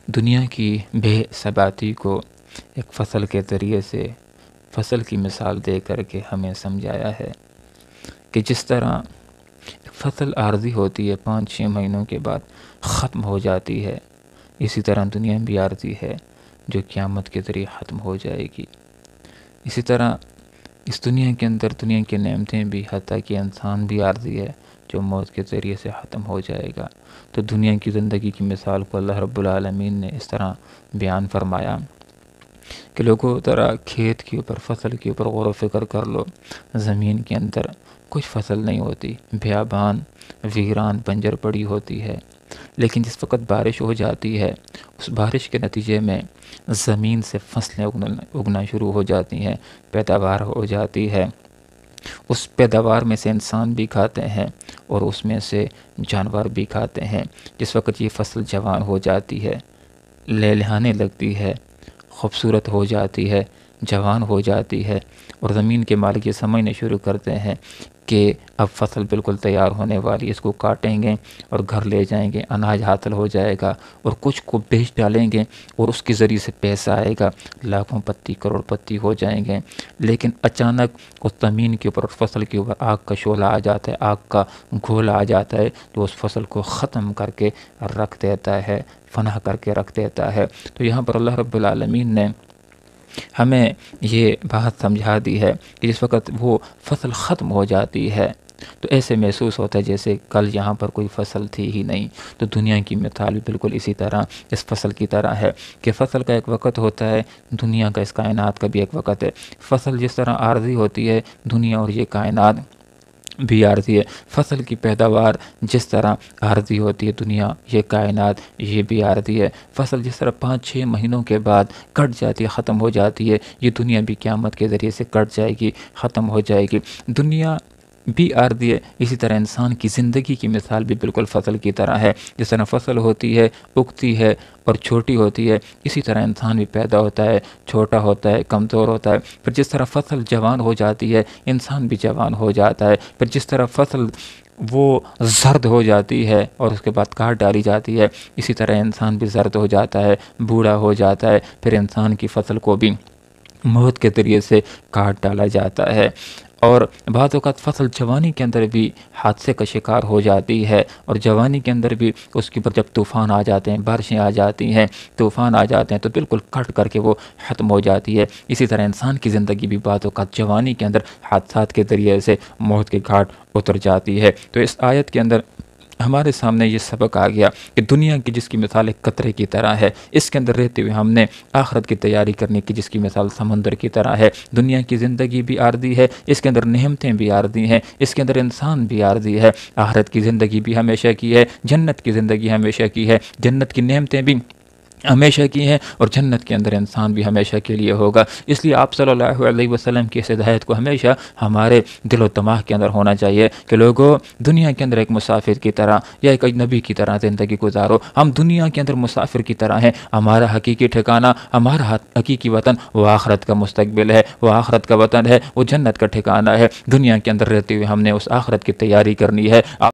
دنیا کی بے ثباتی کو ایک فصل کے ذریعے سے فصل کی مثال دے کر کے ہمیں سمجھایا ہے کہ جس طرح فصل عارضی ہوتی ہے 5-6 مہینوں کے بعد ختم ہو جاتی ہے، اسی طرح دنیا بھی عارضی ہے جو قیامت کے ذریعے ختم ہو جائے گی۔ اسی طرح اس دنیا کے اندر دنیا کی نعمتیں بھی، حتیٰ کہ انسان بھی عارضی ہے جو موت کے ذریعے سے ختم ہو جائے گا۔ تو دنیا کی زندگی کی مثال کو اللہ رب العالمین نے اس طرح بیان فرمایا کہ لوگوں ذرا کھیت کے اوپر، فصل کے اوپر غور و فکر کر لو۔ زمین کے اندر کچھ فصل نہیں ہوتی، بیابان ویران بنجر پڑی ہوتی ہے، لیکن جس وقت بارش ہو جاتی ہے اس بارش کے نتیجے میں زمین سے فصلیں اگنا شروع ہو جاتی ہیں، پیداوار ہو جاتی ہے۔ اس پیداوار میں سے انسان بھی کھاتے ہیں اور اس میں سے جانور بھی کھاتے ہیں۔ جس وقت یہ فصل جوان ہو جاتی ہے، لہلہانے لگتی ہے، خوبصورت ہو جاتی ہے، جوان ہو جاتی ہے، اور زمین کے مالک یہ سمجھنے شروع کرتے ہیں کہ اب فصل بالکل تیار ہونے والی، اس کو کاٹیں گے اور گھر لے جائیں گے، اناج حاصل ہو جائے گا، اور کچھ کو بیچ ڈالیں گے اور اس کے ذریعے سے پیسہ آئے گا، لاکھوں پتی کروڑ پتی ہو جائیں گے۔ لیکن اچانک اس زمین کے اوپر، اس فصل کے اوپر آگ کا شعلہ آ جاتا ہے، آگ کا گھولا آ جاتا ہے جو اس فصل کو ختم کر کے رکھ دیتا ہے، فنا کر کے رکھ دیتا ہے۔ تو یہاں پر اللہ رب العالمین نے ہمیں یہ بات سمجھا دی ہے کہ جس وقت وہ فصل ختم ہو جاتی ہے تو ایسے محسوس ہوتا ہے جیسے کل یہاں پر کوئی فصل تھی ہی نہیں۔ تو دنیا کی مثال بھی بالکل اسی طرح اس فصل کی طرح ہے کہ فصل کا ایک وقت ہوتا ہے، دنیا کا، اس کائنات کا بھی ایک وقت ہے۔ فصل جس طرح عارضی ہوتی ہے، دنیا اور یہ کائنات بھی عارضی ہے۔ فصل کی پیداوار جس طرح عارضی ہوتی ہے، دنیا، یہ کائنات، یہ بھی عارضی ہے۔ فصل جس طرح 5-6 مہینوں کے بعد کٹ جاتی ہے، ختم ہو جاتی ہے، یہ دنیا بھی قیامت کے ذریعے سے کٹ جائے گی، ختم ہو جائے گی۔ دنیا بھی عارضی ہے۔ اسی طرح انسان کی زندگی کی مثال بھی بالکل فصل کی طرح ہے۔ جس طرح فصل ہوتی ہے، اگتی ہے اور چھوٹی ہوتی ہے، اسی طرح انسان بھی پیدا ہوتا ہے، چھوٹا ہوتا ہے، کمزور ہوتا ہے۔ پھر جس طرح فصل جوان ہو جاتی ہے، انسان بھی جوان ہو جاتا ہے۔ پھر جس طرح فصل وہ زرد ہو جاتی ہے اور اس کے بعد کاٹ ڈالی جاتی ہے، اسی طرح انسان بھی زرد ہو جاتا ہے، بوڑھا ہو جاتا ہے۔ پھر انسان کی فصل کو بھی موت کے ذریعے سے کاٹ ڈالا جاتا ہے۔ اور بعض اوقات فصل جوانی کے اندر بھی حادثے کا شکار ہو جاتی ہے، اور جوانی کے اندر بھی اس کے اوپر جب طوفان آ جاتے ہیں، بارشیں آ جاتی ہیں، طوفان آ جاتے ہیں تو بالکل کٹ کر کے وہ ختم ہو جاتی ہے۔ اسی طرح انسان کی زندگی بھی بعض اوقات جوانی کے اندر حادثات کے ذریعے سے موت کے گھاٹ اتر جاتی ہے۔ تو اس آیت کے اندر ہمارے سامنے یہ سبق آ گیا کہ دنیا کی جس کی مثال ایک قطرے کی طرح ہے، اس کے اندر رہتے ہوئے ہم نے آخرت کی تیاری کرنے کی جس کی مثال سمندر کی طرح ہے۔ دنیا کی زندگی بھی عارضی ہے، اس کے اندر نعمتیں بھی عارضی ہیں، اس کے اندر انسان بھی عارضی ہے۔ آخرت کی زندگی بھی ہمیشہ کی ہے، جنت کی زندگی ہمیشہ کی ہے، جنت کی نعمتیں بھی ہمیشہ کی ہیں، اور جنت کے اندر انسان بھی ہمیشہ کے لیے ہوگا۔ اس لیے آپ صلی اللہ علیہ وسلم کی اس ہدایت کو ہمیشہ ہمارے دل و دماغ کے اندر ہونا چاہیے کہ لوگوں، دنیا کے اندر ایک مسافر کی طرح یا ایک اجنبی کی طرح زندگی گزارو۔ ہم دنیا کے اندر مسافر کی طرح ہیں، ہمارا حقیقی ٹھکانہ، ہمارا حقیقی وطن وہ آخرت کا مستقبل ہے، وہ آخرت کا وطن ہے، وہ جنت کا ٹھکانہ ہے۔ دنیا کے اندر رہتے ہوئے ہم نے اس آخرت کی تیاری کرنی ہے۔